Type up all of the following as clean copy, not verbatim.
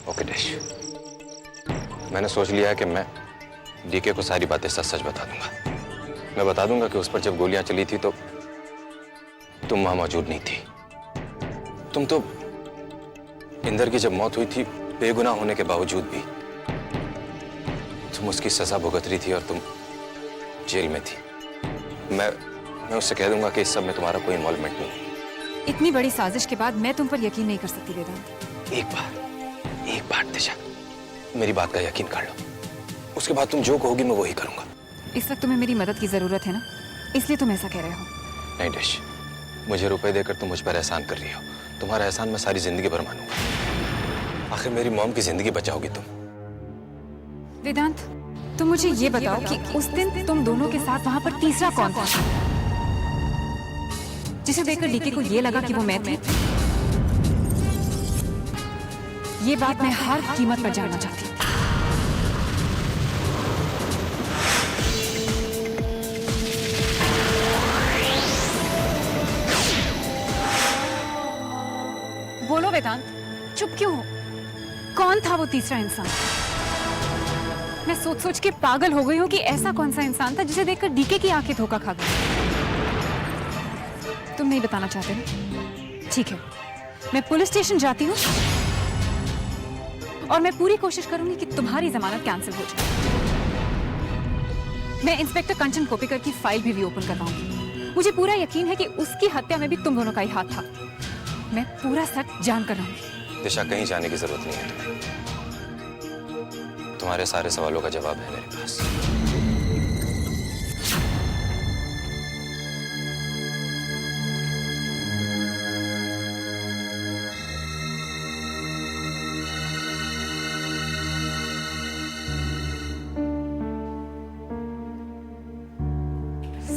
Okay dash, मैंने सोच लिया है कि मैं डीके को सारी बातें सच सच बता दूंगा। मैं बता दूंगा कि उस पर जब गोलियां चली थी तो तुम वहां मौजूद नहीं थी। तुम तो इंदर की जब मौत हुई थी बेगुनाह होने के बावजूद भी तुम उसकी सजा भुगत रही थी और तुम जेल में थी। मैं उससे कह दूंगा कि इस सब में तुम्हारा कोई इन्वॉल्वमेंट नहीं है। इतनी बड़ी साजिश के बाद मैं तुम पर यकीन नहीं कर सकती वेदांत। एक बार दिशा, मेरी बात का यकीन कर लो, उसके बाद तुम जो कहोगी मैं वही करूंगा। इस वक्त तुम्हें मेरी मदद की जरूरत है ना, इसलिए तुम ऐसा कह रहे हो। नहीं डिश, मुझे रुपए देकर तुम मुझ पर एहसान कर रही हो। तुम्हारा एहसान मैं सारी जिंदगी भर मानूंगा। आखिर मेरी मॉम की जिंदगी बचाओगी तुम। वेदांत, तुम मुझे ये बताओ कि उस दिन तुम दोनों के साथ वहां पर तीसरा कौन था, जिसे देखकर डीके को ये लगा कि वो मैं थी? ये बात मैं हर कीमत पर जानना चाहती हूँ। बोलो वेदांत, चुप क्यों हो? कौन था वो तीसरा इंसान? मैं सोच सोच के पागल हो गई हूँ कि ऐसा कौन सा इंसान था जिसे देखकर डीके की आंखें धोखा खा गई। तुम नहीं बताना चाहते हो? ठीक है, मैं पुलिस स्टेशन जाती हूँ और मैं पूरी कोशिश करूंगी कि तुम्हारी जमानत कैंसिल हो जाए। मैं इंस्पेक्टर कंचन कोपिकर की फाइल भी रीओपन करवाऊंगी। मुझे पूरा यकीन है कि उसकी हत्या में भी तुम दोनों का ही हाथ था। मैं पूरा सच जान कर रहूंगी। दिशा, कहीं जाने की जरूरत नहीं है तुम्हें। तुम्हारे सारे सवालों का जवाब है मेरे पास।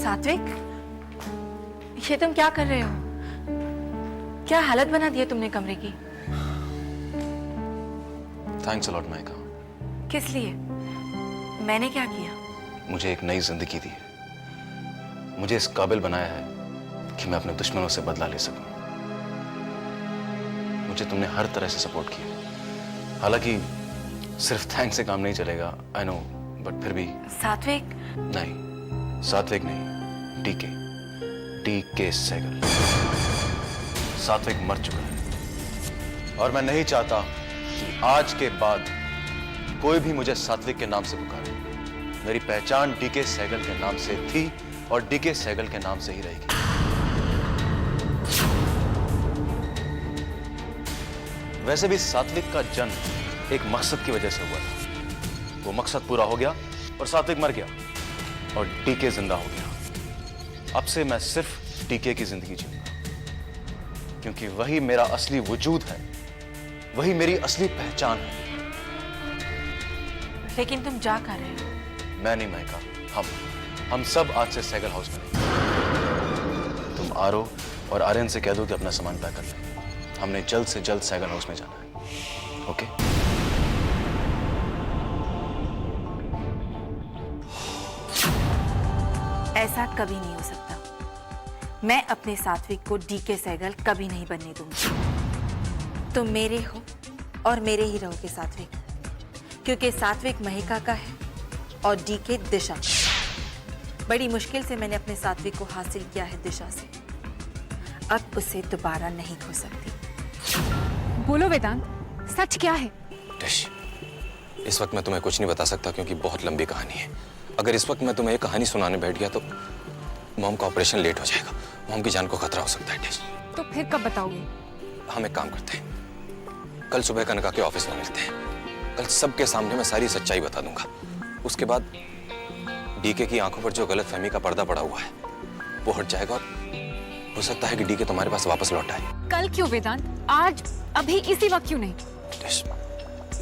सात्विक, ये तुम क्या कर रहे हो? क्या हालत बना दी है तुमने कमरे की? Thanks a lot mica. किस लिए? मैंने क्या किया? मुझे एक नई जिंदगी दी है। मुझे इस काबिल बनाया है कि मैं अपने दुश्मनों से बदला ले सकूं। मुझे तुमने हर तरह से सपोर्ट किया। हालांकि सिर्फ थैंक्स से काम नहीं चलेगा, आई नो, बट फिर भी। सात्विक? नहीं, सात्विक नहीं, टीके सहगल। सात्विक मर चुका है और मैं नहीं चाहता कि आज के बाद कोई भी मुझे सात्विक के नाम से पुकारे। मेरी पहचान डीके सहगल के नाम से थी और डीके सहगल के नाम से ही रहेगी। वैसे भी सात्विक का जन्म एक मकसद की वजह से हुआ था। वो मकसद पूरा हो गया और सात्विक मर गया और डीके जिंदा हो गया। अब से मैं सिर्फ डीके की जिंदगी जीऊंगा, क्योंकि वही मेरा असली वजूद है, वही मेरी असली पहचान है। लेकिन तुम जा कर रहे हो? मैं नहीं महका, हम सब आज से सहगल हाउस में रहेंगे। तुम आरो और आर्यन से कह दो कि अपना सामान पैक कर लें। हमने जल्द से जल्द सहगल हाउस में जाना है। ओके? ऐसा कभी नहीं हो सकता। मैं अपने सात्विक को डीके सहगल कभी नहीं बनने दूंगी। तुम मेरे हो और मेरे ही रहोगे सात्विक, क्योंकि सात्विक महिका का है और डीके दिशा। बड़ी मुश्किल से मैंने अपने सात्विक को हासिल किया है दिशा से। अब उसे दोबारा नहीं खो सकती। बोलो वेदांत, सच क्या है? डिश, इस वक्त मैं तुम्हें कुछ नहीं बता सकता क्योंकि बहुत लंबी कहानी है। अगर इस वक्त मैं तुम्हें एक कहानी सुनाने बैठ गया तो मॉम का ऑपरेशन लेट हो जाएगा। मॉम की जान को खतरा हो सकता है। डिश, तो फिर कब बताओगे? हम एक काम करते हैं, कल सुबह कनका के ऑफिस में मिलते हैं। कल सबके सामने मैं सारी सच्चाई बता दूंगा। उसके बाद डीके की आंखों पर जो गलतफहमी का पर्दा पड़ा हुआ है वो हट जाएगा और हो सकता है कि डीके तुम्हारे पास वापस लौट आए। कल क्यों वेदांत? आज, अभी, इसी वक्त क्यों नहीं? डिश,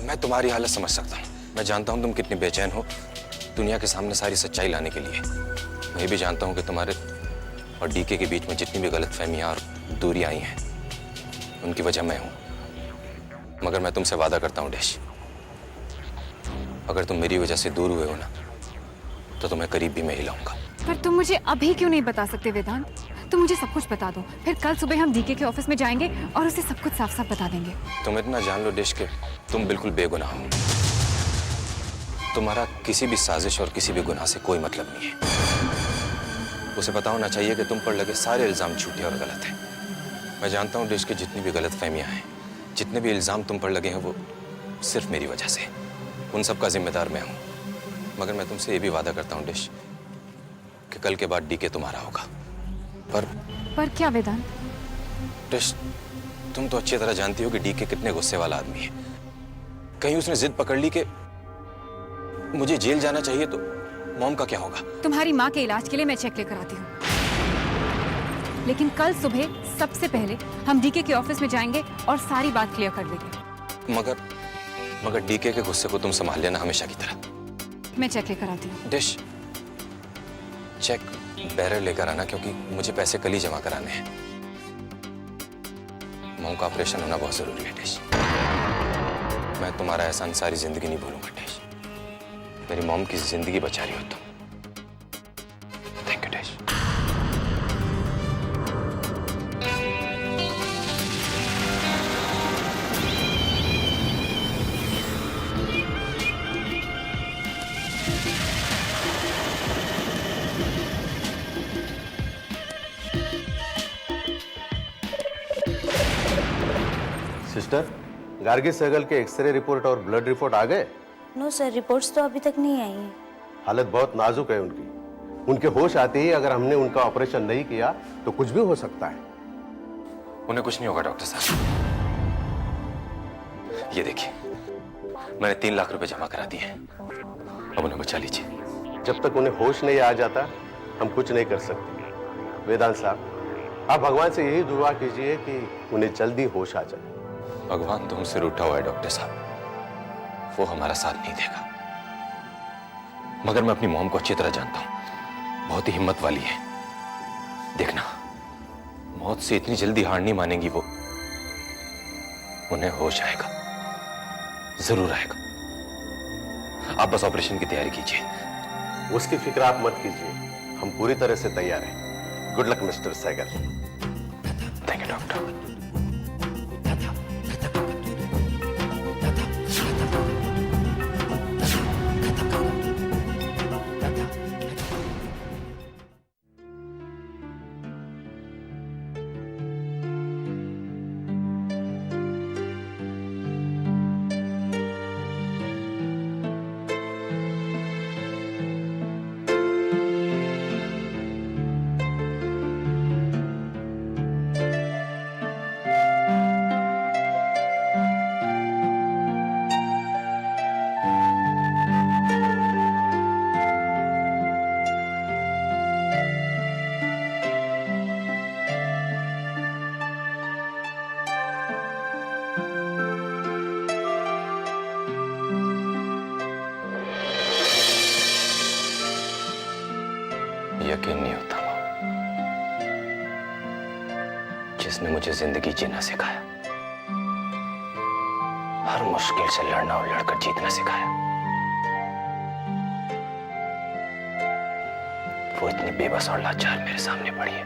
मैं तुम्हारी हालत समझ सकता हूँ। मैं जानता हूँ तुम कितनी बेचैन हो दुनिया के सामने सारी सच्चाई लाने के लिए। मैं भी जानता हूँ कि तुम्हारे और डीके के बीच में जितनी भी गलतफहमियां और दूरियां आई हैं उनकी वजह मैं हूं। मगर मैं तुमसे वादा करता हूं डैश, अगर तुम मेरी वजह से दूर हुए हो ना तो तुम्हें करीब भी मैं ही लाऊंगा। पर तुम मुझे अभी क्यों नहीं बता सकते वेदांत? तो मुझे सब कुछ बता दो, फिर कल सुबह हम डीके के ऑफिस में जाएंगे और उसे सब कुछ साफ साफ बता देंगे। तुम इतना जान लो डिश के तुम बिल्कुल बेगुनाह हो। तुम्हारा किसी भी साजिश और किसी भी गुनाह से कोई मतलब नहीं है। उसे पता होना चाहिए कि तुम पर लगे सारे इल्जाम झूठे और गलत हैं। मैं जानता हूँ डिश की जितनी भी गलत फहमियाँ हैं, जितने भी इल्जाम तुम पर लगे हैं, वो सिर्फ मेरी वजह से। उन सब का जिम्मेदार मैं हूँ। मगर मैं तुमसे ये भी वादा करता हूँ डिश कि कल के बाद डीके तुम्हारा होगा। पर क्या वेदांत? डिश, तुम तो अच्छी तरह जानती हो कि डीके कितने गुस्से वाला आदमी है। कहीं उसने जिद पकड़ ली कि मुझे जेल जाना चाहिए तो मॉम का क्या होगा? तुम्हारी माँ के इलाज के लिए मैं चेक लेकर आती हूँ, लेकिन कल सुबह सबसे पहले हम डीके के ऑफिस में जाएंगे और सारी बात क्लियर कर देंगे। मगर डीके के गुस्से को तुम संभाल लेना हमेशा की तरह। मैं चेक लेकर आती हूँ। डिश, चेक बैरर लेकर आना, क्योंकि मुझे पैसे कल ही जमा कराने हैं। मॉम का ऑपरेशन होना बहुत जरूरी है डिश। मैं तुम्हारा एहसान सारी जिंदगी नहीं भूलूंगा डिश। मेरी मॉम की जिंदगी बचा रही हो तुम। थैंक यू डिश। सिस्टर, गार्गी सहगल के एक्सरे रिपोर्ट और ब्लड रिपोर्ट आ गए? नो सर, रिपोर्ट्स तो अभी तक नहीं आई हैं। हालत बहुत नाजुक है उनकी। उनके होश आते ही अगर हमने उनका ऑपरेशन नहीं किया तो कुछ भी हो सकता है। उन्हें कुछ नहीं होगा डॉक्टर साहब। ये देखिए, मैंने 3 लाख रुपए जमा करा दिए हैं। अब उन्हें बचा लीजिए। जब तक उन्हें होश नहीं आ जाता हम कुछ नहीं कर सकते। वेदांत साहब, आप भगवान से यही दुआ कीजिए कि उन्हें जल्दी होश आ जाए। भगवान तो हमसे रूठा हुआ है डॉक्टर साहब, वो हमारा साथ नहीं देगा। मगर मैं अपनी मॉम को अच्छी तरह जानता हूं, बहुत ही हिम्मत वाली है। देखना, मौत से इतनी जल्दी हार नहीं मानेगी वो। उन्हें होश आएगा, जरूर आएगा। आप बस ऑपरेशन की तैयारी कीजिए। उसकी फिक्र आप मत कीजिए, हम पूरी तरह से तैयार हैं। Good luck mister Sehgal. Thank you doctor. यकीन नहीं होता मां, जिसने मुझे जिंदगी जीना सिखाया, हर मुश्किल से लड़ना और लड़कर जीतना सिखाया, वो इतनी बेबस और लाचार मेरे सामने पड़ी है।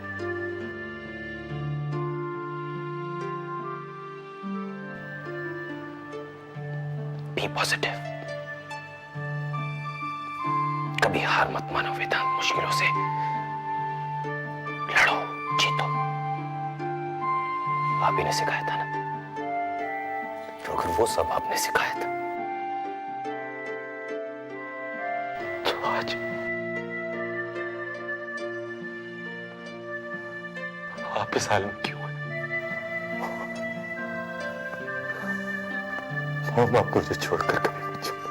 Be positive. कभी हार मत मानो वेदांत, मुश्किलों से लड़ो, जीतो। आप ही ने सिखाया था ना, तो अगर वो सब आपने सिखाया था तो आज आप इस हाल में क्यों हैं? मॉम आपको मुझे छोड़कर कभी मत छोड़ो।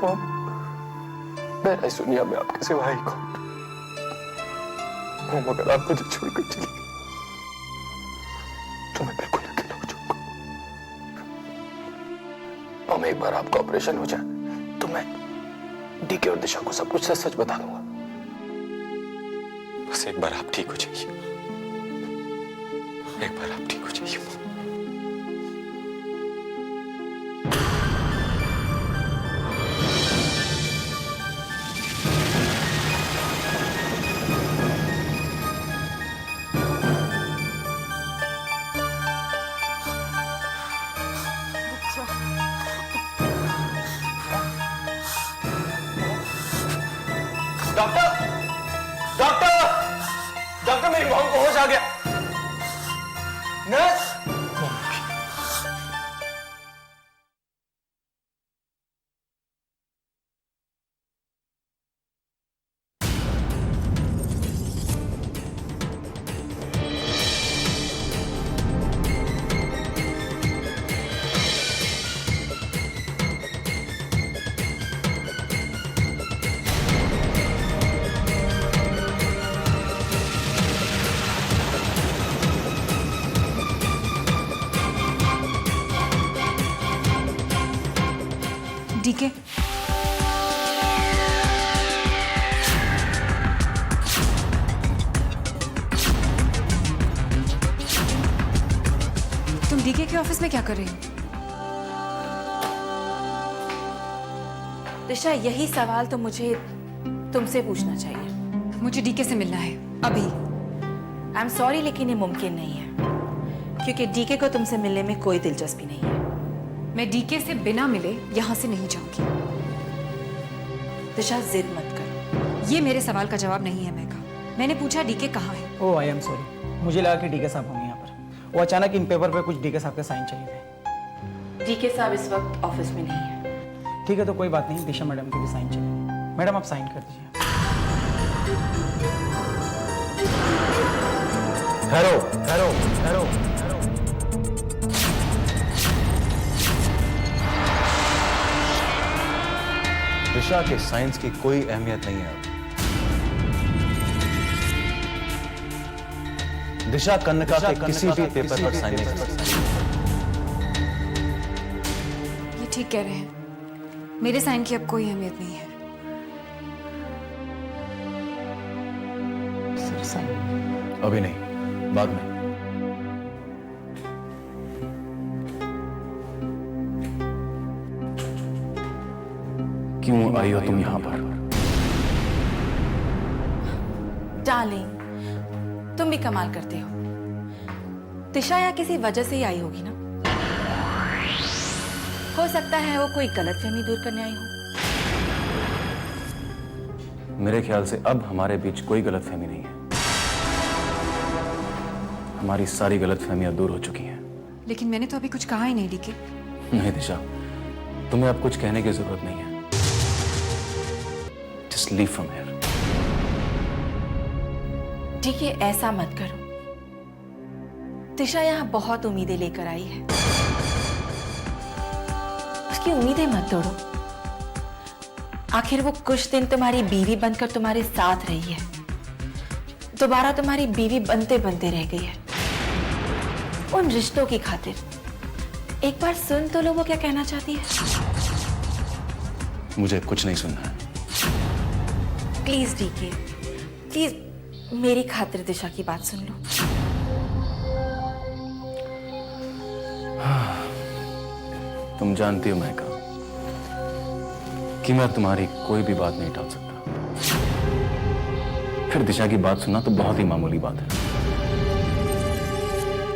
मॉम, मैं इस दुनिया में आपके सिवा ही कौन? मॉम, अगर आप मुझे छोड़कर चली गई तो मैं बिल्कुल अकेला हो जाऊंगा। मॉम, एक बार आपका ऑपरेशन हो जाए तो मैं डीके और दिशा को सब कुछ सच सच बता दूंगा। बस एक बार आप ठीक हो जाइए, एक बार आप ठीक हो जाइए। डॉक्टर, डॉक्टर, डॉक्टर, मेरी मॉम को होश आ गया। नर्स, डीके, तुम डीके के ऑफिस में क्या कर रही हो? दिशा, यही सवाल तो मुझे तुमसे पूछना चाहिए। मुझे डीके से मिलना है अभी। आई एम सॉरी, लेकिन ये मुमकिन नहीं है, क्योंकि डीके को तुमसे मिलने में कोई दिलचस्पी नहीं है। मैं डीके से बिना मिले यहाँ से नहीं जाऊंगी। दिशा, जिद मत करो। ये मेरे सवाल का जवाब नहीं है मेघा। मैंने पूछा डीके कहाँ है। ओह आई एम सॉरी, मुझे लगा कि डीके साहब होंगे यहाँ पर। वो अचानक इन पेपर पे कुछ डीके साहब के साइन चाहिए थे। डीके साहब इस वक्त ऑफिस में नहीं है। ठीक है, तो कोई बात नहीं, दिशा मैडम के भी साइन चाहिए। मैडम आप साइन कर दीजिए। ठहरो, ठहरो, ठहरो। दिशा के साइंस की कोई अहमियत नहीं है। दिशा कन्नका के किसी भी पेपर पर साइन नहीं कर सकती। ये ठीक कह रहे हैं, मेरे साइन की अब कोई अहमियत नहीं है। सिर्फ साइन। अभी नहीं, बाद में। क्यों आई हो तुम यहां पर? डार्लिंग, तुम भी कमाल करते हो। दिशा यहाँ किसी वजह से ही आई होगी ना। हो सकता है वो कोई गलतफहमी दूर करने आई हो। मेरे ख्याल से अब हमारे बीच कोई गलतफहमी नहीं है। हमारी सारी गलतफहमियां दूर हो चुकी हैं। लेकिन मैंने तो अभी कुछ कहा ही नहीं डीके। नहीं दिशा, तुम्हें अब कुछ कहने की जरूरत नहीं है। Just leave from here. ठीक है, ऐसा मत करो। दिशा यहाँ बहुत उम्मीदें लेकर आई है। उसकी उम्मीदें मत तोड़ो। आखिर वो कुछ दिन तुम्हारी बीवी बनकर तुम्हारे साथ रही है, दोबारा तुम्हारी बीवी बनते बनते रह गई है। उन रिश्तों की खातिर एक बार सुन तो लो वो क्या कहना चाहती है। मुझे कुछ नहीं सुनना है। प्लीज डीके, प्लीज मेरी खातिर दिशा की बात सुन लो। तुम जानती हो महका कि मैं तुम्हारी कोई भी बात नहीं टाल सकता। फिर दिशा की बात सुनना तो बहुत ही मामूली बात है।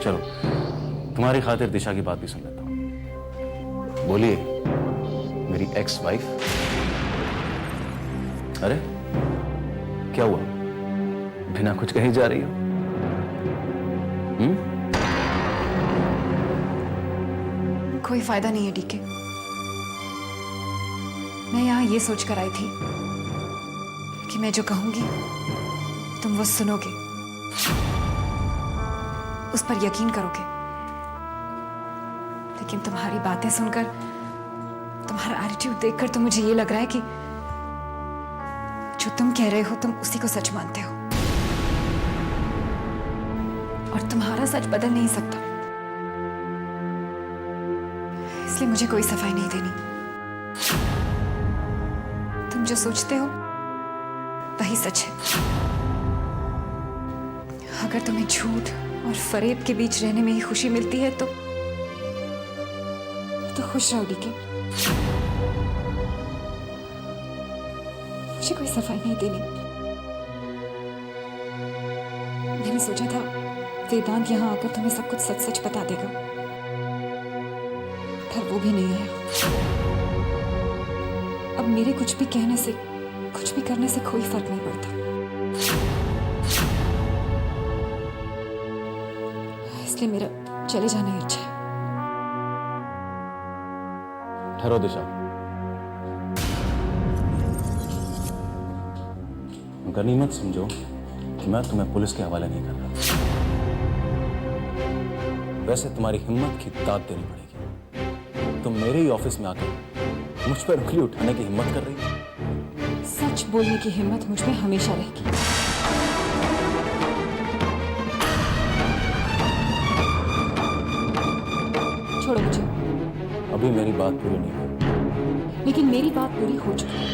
चलो, तुम्हारी खातिर दिशा की बात भी सुन लेता हूं। बोलिए मेरी एक्स वाइफ। अरे क्या हुआ, बिना कुछ कहीं जा रही हो? कोई फायदा नहीं है डीके। मैं यहाँ ये सोचकर आई थी कि मैं जो कहूंगी तुम वो सुनोगे, उस पर यकीन करोगे। लेकिन तुम्हारी बातें सुनकर, तुम्हारा एटीट्यूड देखकर तो मुझे ये लग रहा है कि जो तुम कह रहे हो तुम उसी को सच मानते हो, और तुम्हारा सच बदल नहीं सकता। इसलिए मुझे कोई सफाई नहीं देनी। तुम जो सोचते हो वही सच है। अगर तुम्हें झूठ और फरेब के बीच रहने में ही खुशी मिलती है तो खुश रहो डीके। मुझे कोई सफाई नहीं देनी। मैंने सोचा था वेदांत यहाँ आकर तुम्हें सब कुछ सच सच बता देगा, पर वो भी नहीं आया। अब मेरे कुछ भी कहने से कुछ कुछ भी करने से कोई फर्क नहीं पड़ता। इसलिए मेरा चले जाना ही अच्छा है। ठहरो दिशा, गनीमत समझो कि मैं तुम्हें पुलिस के हवाले नहीं कर रहा। वैसे तुम्हारी हिम्मत की दाद देनी पड़ेगी। तुम मेरे ही ऑफिस में आकर मुझ पर उंगली उठाने की हिम्मत कर रही हो। सच बोलने की हिम्मत मुझ में हमेशा रहेगी। छोड़ो मुझे। अभी मेरी बात पूरी नहीं हुई। लेकिन मेरी बात पूरी हो चुकी है।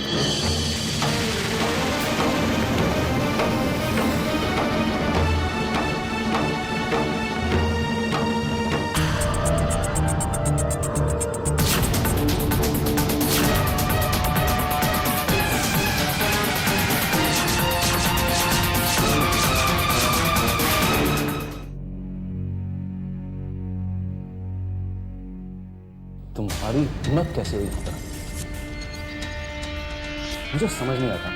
तुम्हारी हिम्मत कैसे हुई होता? मुझे समझ नहीं आता,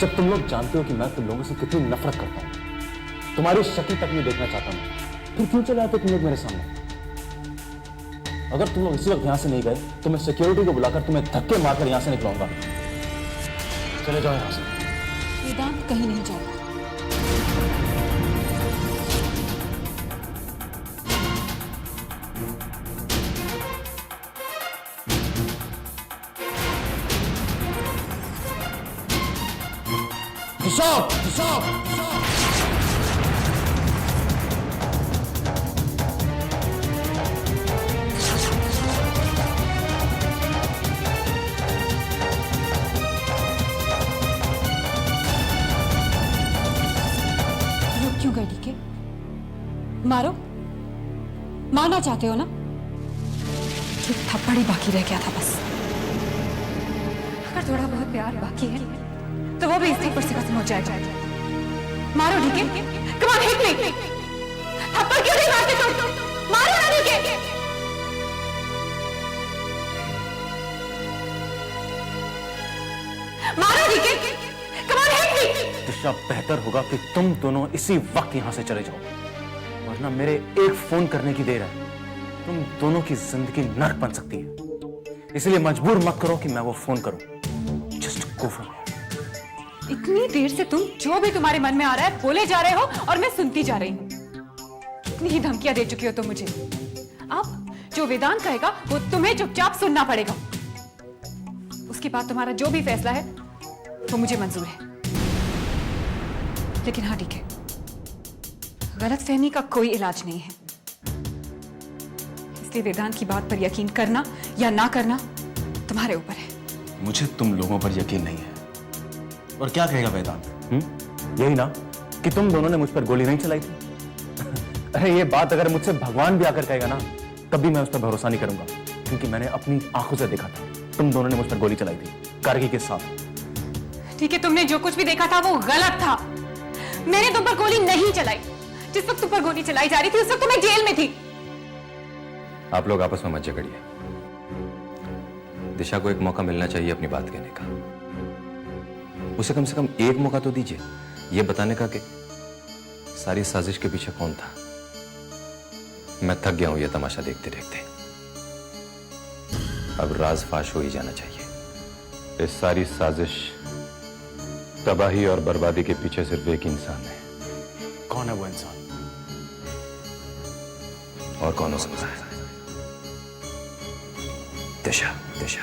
जब तुम लोग जानते हो कि मैं तुम लोगों से कितनी नफरत करता हूं, तुम्हारी शक्ल तक नहीं देखना चाहता हूं, फिर क्यों चले आते तुम लोग मेरे सामने? अगर तुम लोग इसी वक्त यहां से नहीं गए तो मैं सिक्योरिटी को बुलाकर तुम्हें धक्के मारकर यहां से निकलवाऊंगा। चले जाओ यहां से। वेदांत कहीं नहीं जाएगा। Stop! Stop! Stop! रुक क्यों गए डीके? मारो, मारना चाहते हो ना? एक थप्पड़ ही बाकी रह गया था बस। अगर थोड़ा बहुत प्यार बाकी है तो वो भी इस थप्पड़ से खत्म हो जाएगा। मारो DK, come on hit me. थप्पड़ क्यों नहीं मारते तुम? मारो ना डीके। मारो DK, come on hit me. Disha, बेहतर होगा कि तुम दोनों इसी वक्त यहां से चले जाओ, वरना मेरे एक फोन करने की देर है तुम दोनों की जिंदगी नर्क बन सकती है। इसलिए मजबूर मत करो कि मैं वो फोन करूं। Just go for it. इतनी देर से तुम जो भी तुम्हारे मन में आ रहा है बोले जा रहे हो और मैं सुनती जा रही हूँ। कितनी ही धमकियां दे चुकी हो तुम मुझे। अब जो वेदांत कहेगा वो तुम्हें चुपचाप सुनना पड़ेगा। उसके बाद तुम्हारा जो भी फैसला है वो मुझे मंजूर है। लेकिन हाँ ठीक है, गलतफहमी का कोई इलाज नहीं है। इसलिए वेदांत की बात पर यकीन करना या ना करना तुम्हारे ऊपर है। मुझे तुम लोगों पर यकीन नहीं है। और क्या कहेगा वेदांत? यही ना कि तुम दोनों ने मुझ पर गोली नहीं चलाई थी। अरे ये बात अगर मुझसे भगवान भी आकर कहेगा ना, तब भी मैं उस पर भरोसा नहीं करूंगा, क्योंकि मैंने अपनी आंखों से देखा था तुम दोनों ने मुझ पर गोली चलाई थी कारगिल के साथ। ठीक है, तुमने जो कुछ भी देखा था वो गलत था। मैंने तुम पर गोली नहीं चलाई। जिस वक्त तुम पर गोली चलाई जा रही थी उस वक्त मैं जेल में थी। आप लोग आपस में मत झगड़िए। दिशा को एक मौका मिलना चाहिए अपनी बात कहने का। उसे कम से कम एक मौका तो दीजिए यह बताने का कि सारी साजिश के पीछे कौन था। मैं थक गया हूं यह तमाशा देखते देखते। अब राज फाश हो ही जाना चाहिए। इस सारी साजिश, तबाही और बर्बादी के पीछे सिर्फ एक इंसान है। कौन है वो इंसान? और कौन हो सकता है? दिशा। दिशा